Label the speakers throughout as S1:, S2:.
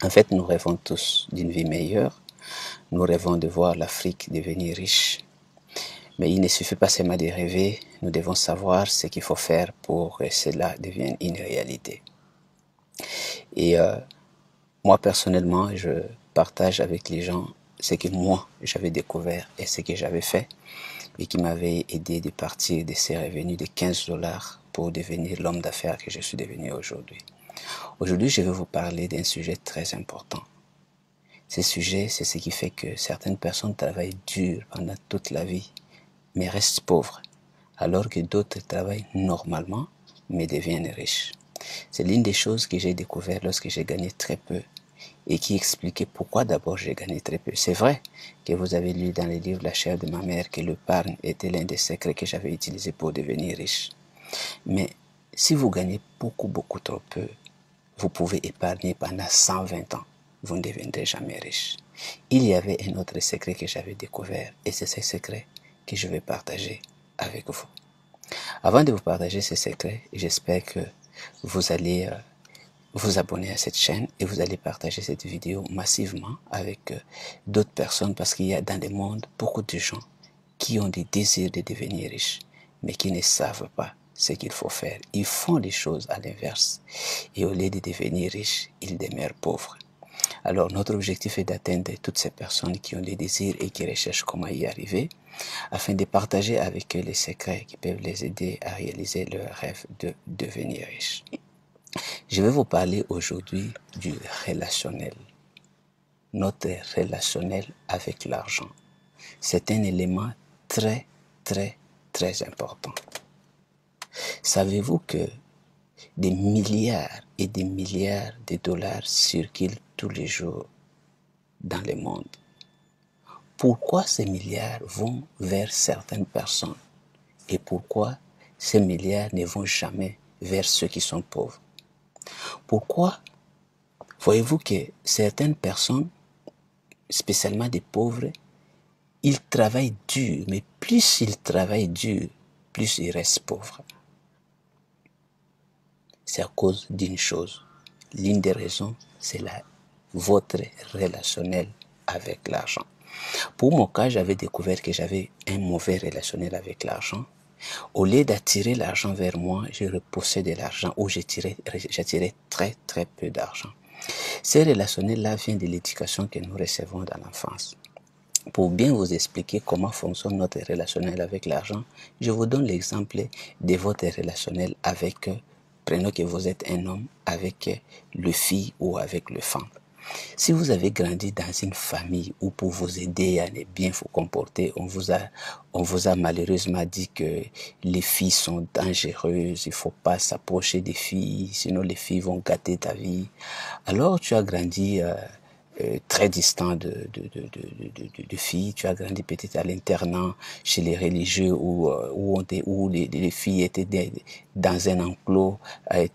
S1: En fait, nous rêvons tous d'une vie meilleure. Nous rêvons de voir l'Afrique devenir riche. Mais il ne suffit pas seulement de rêver, nous devons savoir ce qu'il faut faire pour que cela devienne une réalité. Et moi, personnellement, je partage avec les gens ce que moi, j'avais découvert et ce que j'avais fait et qui m'avait aidé de partir de ces revenus de 15 $ pour devenir l'homme d'affaires que je suis devenu aujourd'hui. Aujourd'hui, je vais vous parler d'un sujet très important. Ce sujet, c'est ce qui fait que certaines personnes travaillent dur pendant toute la vie, mais restent pauvres, alors que d'autres travaillent normalement, mais deviennent riches. C'est l'une des choses que j'ai découvert lorsque j'ai gagné très peu et qui expliquait pourquoi d'abord j'ai gagné très peu. C'est vrai que vous avez lu dans les livres La chair de ma mère que l'épargne était l'un des secrets que j'avais utilisé pour devenir riche. Mais si vous gagnez beaucoup trop peu, vous pouvez épargner pendant 120 ans. Vous ne deviendrez jamais riche. Il y avait un autre secret que j'avais découvert et c'est ce secret que je vais partager avec vous. Avant de vous partager ce secret, j'espère que vous allez vous abonner à cette chaîne et vous allez partager cette vidéo massivement avec d'autres personnes parce qu'il y a dans le monde beaucoup de gens qui ont des désirs de devenir riches mais qui ne savent pas ce qu'il faut faire. Ils font les choses à l'inverse et au lieu de devenir riches, ils demeurent pauvres. Alors notre objectif est d'atteindre toutes ces personnes qui ont des désirs et qui recherchent comment y arriver afin de partager avec eux les secrets qui peuvent les aider à réaliser leur rêve de devenir riches. Je vais vous parler aujourd'hui du relationnel. Notre relationnel avec l'argent. C'est un élément très important. Savez-vous que des milliards et des milliards de dollars circulent tous les jours dans le monde? Pourquoi ces milliards vont vers certaines personnes et pourquoi ces milliards ne vont jamais vers ceux qui sont pauvres? Pourquoi voyez-vous que certaines personnes, spécialement des pauvres, ils travaillent dur, mais plus ils travaillent dur, plus ils restent pauvres? C'est à cause d'une chose. L'une des raisons, c'est votre relationnel avec l'argent. Pour mon cas, j'avais découvert que j'avais un mauvais relationnel avec l'argent. Au lieu d'attirer l'argent vers moi, je repoussais de l'argent ou j'attirais très peu d'argent. Ces relationnels-là viennent de l'éducation que nous recevons dans l'enfance. Pour bien vous expliquer comment fonctionne notre relationnel avec l'argent, je vous donne l'exemple de votre relationnel avec, prenons que vous êtes un homme, avec le fille ou avec le femme. Si vous avez grandi dans une famille où pour vous aider à bien vous comporter, on vous a malheureusement dit que les filles sont dangereuses, il ne faut pas s'approcher des filles, sinon les filles vont gâter ta vie. Alors tu as grandi très distant de filles, tu as grandi peut-être à l'internat chez les religieux où les filles étaient dans un enclos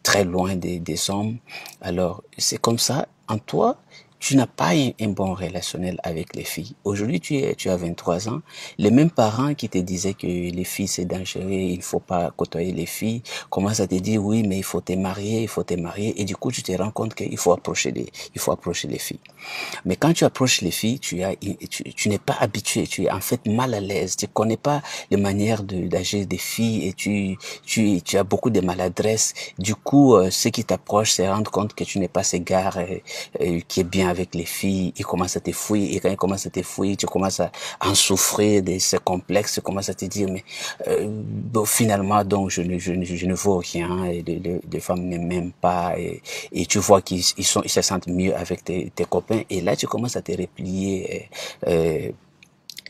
S1: très loin des hommes. Alors c'est comme ça. En toi, tu n'as pas un bon relationnel avec les filles. Aujourd'hui, tu as 23 ans. Les mêmes parents qui te disaient que les filles c'est dangereux, il ne faut pas côtoyer les filles, commencent à te dire oui, mais il faut te marier, Et du coup, tu te rends compte qu'il faut approcher les filles. Mais quand tu approches les filles, tu n'es pas habitué, tu es en fait mal à l'aise. Tu connais pas les manières d'agir des filles et tu as beaucoup de maladresse. Du coup, ceux qui t'approchent se rendent compte que tu n'es pas ce gars qui est bien avec les filles. Ils commencent à te fouiller et quand ils commencent à te fouiller, tu commences à en souffrir de ce complexe. Tu commences à te dire mais bon, finalement donc je ne vaux rien et les femmes ne m'aiment pas et tu vois qu'ils se sentent mieux avec tes copains et là tu commences à te replier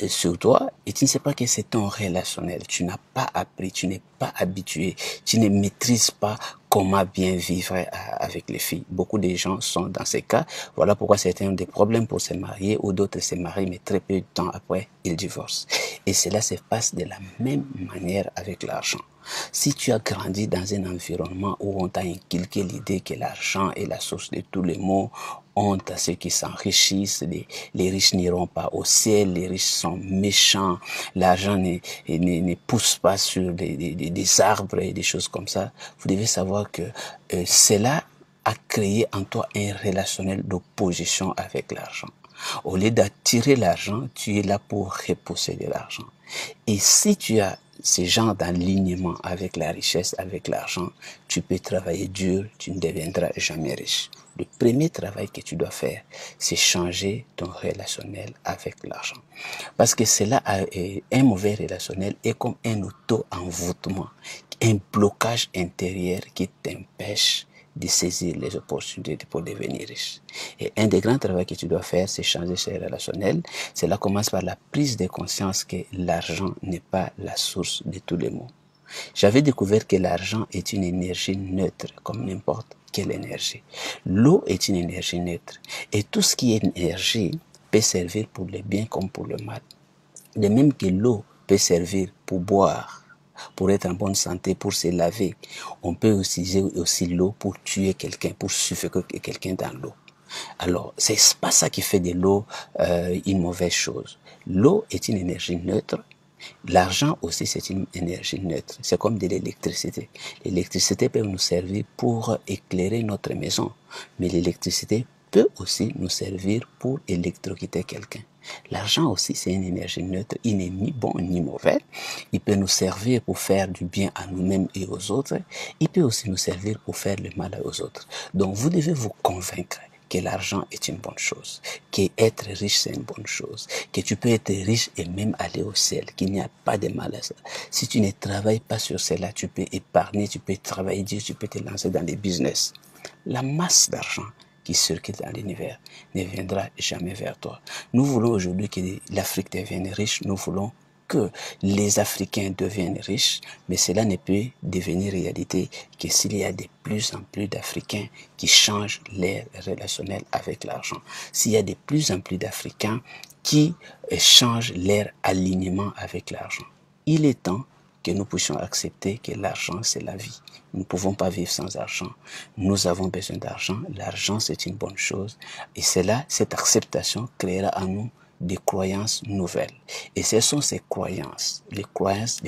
S1: sur toi et tu ne sais pas que c'est ton relationnel. Tu n'as pas appris, tu n'es pas habitué, tu ne maîtrises pas comment bien vivre avec les filles. Beaucoup de gens sont dans ces cas. Voilà pourquoi certains ont des problèmes pour se marier ou d'autres se marient, mais très peu de temps après, ils divorcent. Et cela se passe de la même manière avec l'argent. Si tu as grandi dans un environnement où on t'a inculqué l'idée que l'argent est la source de tous les maux, honte à ceux qui s'enrichissent, les riches n'iront pas au ciel, les riches sont méchants, l'argent ne pousse pas sur des arbres et des choses comme ça, vous devez savoir que cela a créé en toi un relationnel d'opposition avec l'argent. Au lieu d'attirer l'argent, tu es là pour repousser de l'argent. Et si tu as ce genre d'alignement avec la richesse, avec l'argent, tu peux travailler dur, tu ne deviendras jamais riche. Le premier travail que tu dois faire, c'est changer ton relationnel avec l'argent. Parce que cela, un mauvais relationnel est comme un auto-envoûtement, un blocage intérieur qui t'empêche de saisir les opportunités pour devenir riche. Et un des grands travaux que tu dois faire, c'est changer ce relationnel. Cela commence par la prise de conscience que l'argent n'est pas la source de tous les maux. J'avais découvert que l'argent est une énergie neutre, comme n'importe quelle énergie. L'eau est une énergie neutre. Et tout ce qui est énergie peut servir pour le bien comme pour le mal. De même que l'eau peut servir pour boire, pour être en bonne santé, pour se laver. On peut utiliser aussi l'eau pour tuer quelqu'un, pour suffoquer quelqu'un dans l'eau. Alors, c'est pas ça qui fait de l'eau une mauvaise chose. L'eau est une énergie neutre. L'argent aussi, c'est une énergie neutre. C'est comme de l'électricité. L'électricité peut nous servir pour éclairer notre maison, mais l'électricité peut aussi nous servir pour électrocuter quelqu'un. L'argent aussi, c'est une énergie neutre. Il n'est ni bon ni mauvais. Il peut nous servir pour faire du bien à nous-mêmes et aux autres. Il peut aussi nous servir pour faire le mal aux autres. Donc, vous devez vous convaincre que l'argent est une bonne chose, qu'être riche c'est une bonne chose, que tu peux être riche et même aller au ciel, qu'il n'y a pas de mal à ça. Si tu ne travailles pas sur cela, tu peux épargner, tu peux travailler, tu peux te lancer dans des business. La masse d'argent qui circule dans l'univers ne viendra jamais vers toi. Nous voulons aujourd'hui que l'Afrique devienne riche, nous voulons que les Africains deviennent riches, mais cela ne peut devenir réalité que s'il y a de plus en plus d'Africains qui changent leur relationnel avec l'argent. S'il y a de plus en plus d'Africains qui changent leur alignement avec l'argent. Il est temps que nous puissions accepter que l'argent, c'est la vie. Nous ne pouvons pas vivre sans argent. Nous avons besoin d'argent. L'argent, c'est une bonne chose. Et cela, cette acceptation créera en nous des croyances nouvelles. Et ce sont ces croyances, les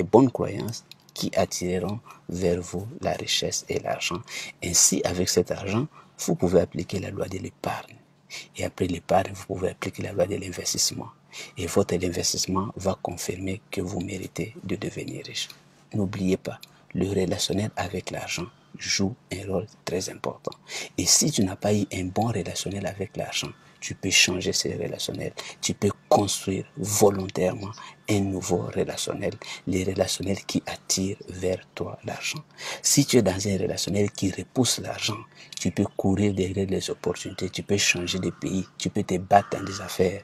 S1: bonnes croyances, qui attireront vers vous la richesse et l'argent. Ainsi, avec cet argent, vous pouvez appliquer la loi de l'épargne. Et après l'épargne, vous pouvez appliquer la loi de l'investissement. Et votre investissement va confirmer que vous méritez de devenir riche. N'oubliez pas, le relationnel avec l'argent joue un rôle très important. Et si tu n'as pas eu un bon relationnel avec l'argent, tu peux changer ce relationnel. Tu peux construire volontairement un nouveau relationnel, les relationnels qui attirent vers toi l'argent. Si tu es dans un relationnel qui repousse l'argent, tu peux courir derrière les opportunités, tu peux changer de pays, tu peux te battre dans des affaires.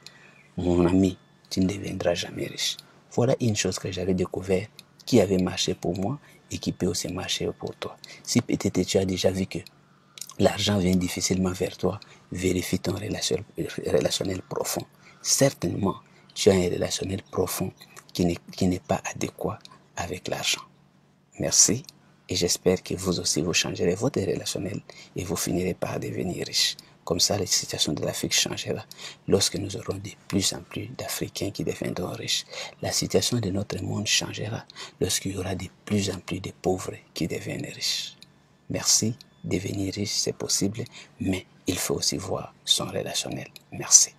S1: Mon ami, tu ne deviendras jamais riche. Voilà une chose que j'avais découvert qui avait marché pour moi et qui peut aussi marcher pour toi. Si peut-être tu as déjà vu que l'argent vient difficilement vers toi, vérifie ton relationnel profond. Certainement, tu as un relationnel profond qui n'est pas adéquat avec l'argent. Merci et j'espère que vous aussi vous changerez votre relationnel et vous finirez par devenir riche. Comme ça, la situation de l'Afrique changera lorsque nous aurons de plus en plus d'Africains qui deviendront riches. La situation de notre monde changera lorsqu'il y aura de plus en plus de pauvres qui deviennent riches. Merci. Devenir riche, c'est possible, mais il faut aussi voir son relationnel. Merci.